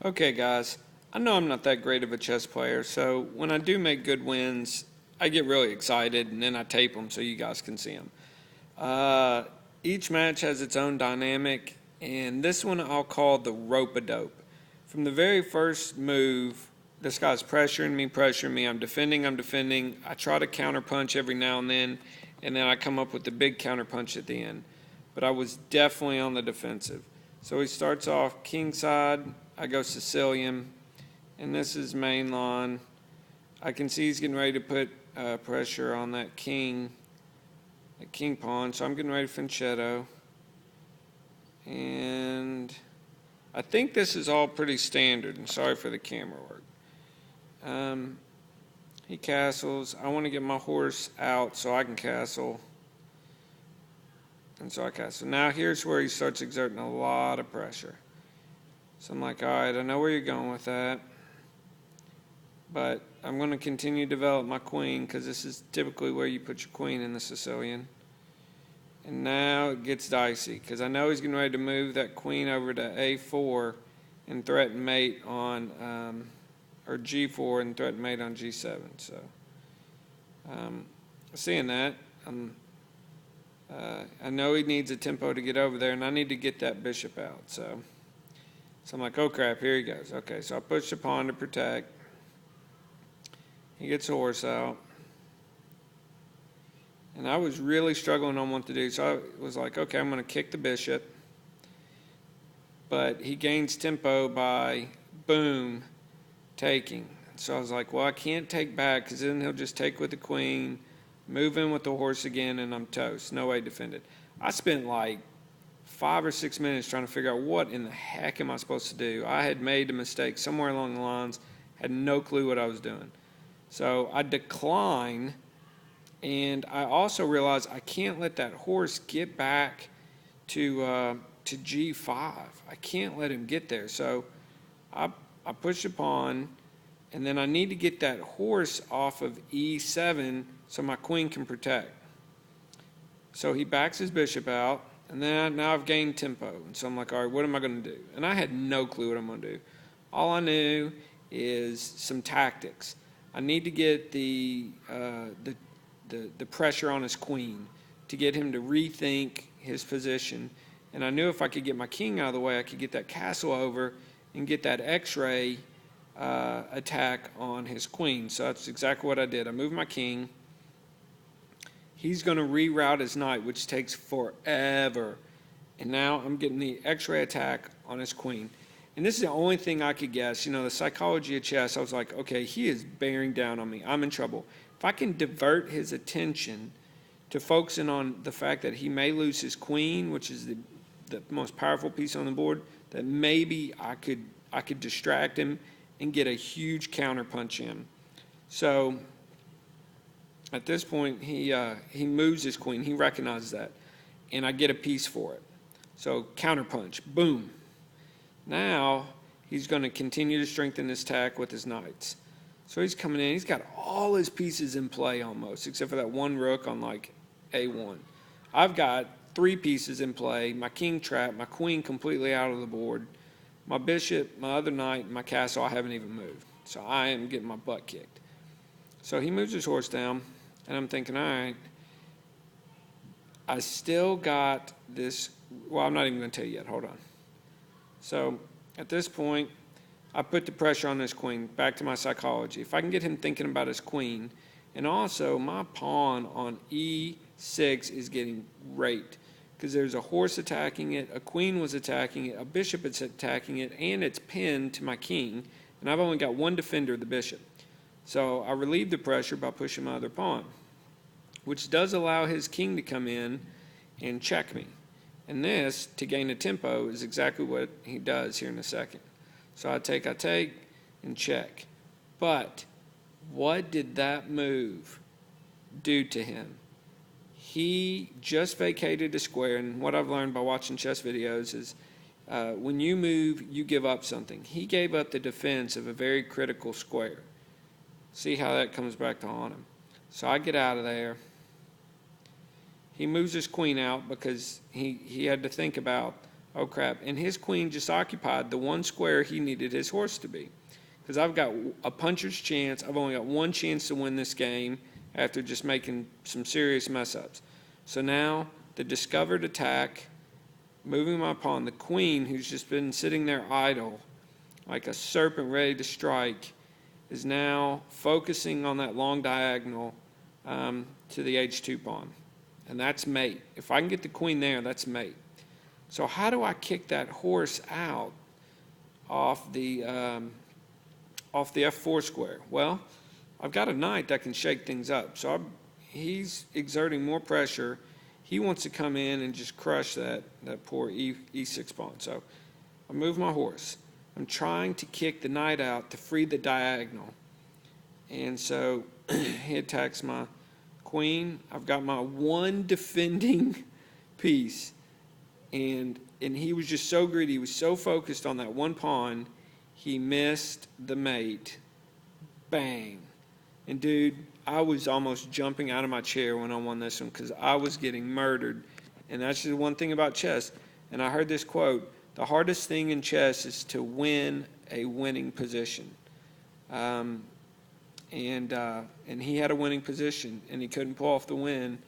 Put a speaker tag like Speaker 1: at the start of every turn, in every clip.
Speaker 1: Okay, guys, I know I'm not that great of a chess player, so when I do make good wins, I get really excited and then I tape them so you guys can see them. Uh, each match has its own dynamic, and this one I'll call the rope-a-dope. From the very first move, this guy's pressuring me. I'm defending. I try to counterpunch every now and then I come up with the big counterpunch at the end. But I was definitely on the defensive. So he starts off kingside. I go Sicilian, and this is main line. I can see he's getting ready to put pressure on that king pawn, so I'm getting ready for fianchetto. And I think this is all pretty standard, and sorry for the camera work. He castles. I want to get my horse out so I can castle. And so I castle. Now here's where he starts exerting a lot of pressure. So I'm like, all right, I know where you're going with that. But I'm going to continue to develop my queen because this is typically where you put your queen in the Sicilian. And now it gets dicey because I know he's getting ready to move that queen over to A4 and threaten mate on, or G4 and threaten mate on G7. So seeing that, I know he needs a tempo to get over there, and I need to get that bishop out. So I'm like, oh crap, here he goes. Okay, so I push the pawn to protect. He gets a horse out. And I was really struggling on what to do. So I was like, okay, I'm going to kick the bishop. But he gains tempo by, boom, taking. So I was like, well, I can't take back because then he'll just take with the queen, move in with the horse again, and I'm toast. No way to defend it. I spent like 5 or 6 minutes trying to figure out what in the heck am I supposed to do. I had made a mistake somewhere along the lines, had no clue what I was doing. So I decline, and I also realized I can't let that horse get back to G5. I can't let him get there. So I push a pawn, and then I need to get that horse off of E7 so my queen can protect. So he backs his bishop out, and then now I've gained tempo. And so I'm like, all right, what am I going to do? And I had no clue what I'm going to do. All I knew is some tactics. I need to get the pressure on his queen to get him to rethink his position. And I knew if I could get my king out of the way, I could get that castle over and get that X-ray attack on his queen. So that's exactly what I did. I moved my king. He's going to reroute his knight, which takes forever. And now I'm getting the X-ray attack on his queen. And this is the only thing I could guess. You know, the psychology of chess, I was like, okay, he is bearing down on me. I'm in trouble. If I can divert his attention to focusing on the fact that he may lose his queen, which is the most powerful piece on the board, that maybe I could distract him and get a huge counterpunch in. So at this point, he moves his queen. He recognizes that, and I get a piece for it. So counterpunch, boom. Now he's going to continue to strengthen his attack with his knights. So he's coming in. He's got all his pieces in play almost, except for that one rook on like A1. I've got 3 pieces in play. My king trapped, my queen completely out of the board, my bishop, my other knight, and my castle I haven't even moved. So I am getting my butt kicked. So he moves his horse down, and I'm thinking, all right, I still got this. Well, I'm not even going to tell you yet. Hold on. So at this point, I put the pressure on this queen. Back to my psychology. If I can get him thinking about his queen, and also my pawn on E6 is getting raped because there's a horse attacking it, a queen was attacking it, a bishop is attacking it, and it's pinned to my king, and I've only got one defender, the bishop. So I relieve the pressure by pushing my other pawn, which does allow his king to come in and check me. And this, to gain a tempo, is exactly what he does here in a second. So I take, and check. But what did that move do to him? He just vacated a square, and what I've learned by watching chess videos is when you move, you give up something. He gave up the defense of a very critical square. See how that comes back to haunt him. So I get out of there. He moves his queen out because he had to think about, oh crap. And his queen just occupied the one square he needed his horse to be. Because I've got a puncher's chance. I've only got one chance to win this game after just making some serious mess ups. So now the discovered attack, moving my pawn, the queen, who's just been sitting there idle, like a serpent ready to strike, is now focusing on that long diagonal to the h2 pawn. And that's mate. If I can get the queen there, that's mate. So how do I kick that horse out off the f4 square? Well, I've got a knight that can shake things up. So he's exerting more pressure. He wants to come in and just crush that poor e6 pawn. So I move my horse. I'm trying to kick the knight out to free the diagonal. And so he attacks my queen. I've got my one defending piece. And he was just so greedy. He was so focused on that one pawn, he missed the mate. Bang. And dude, I was almost jumping out of my chair when I won this one because I was getting murdered. And that's the one thing about chess. And I heard this quote: the hardest thing in chess is to win a winning position. And he had a winning position, and he couldn't pull off the win.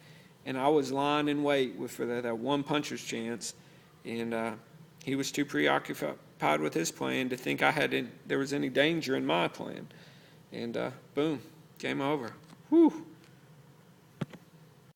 Speaker 1: And I was lying in wait for that one puncher's chance. And he was too preoccupied with his plan to think there was any danger in my plan. And boom, game over. Whew.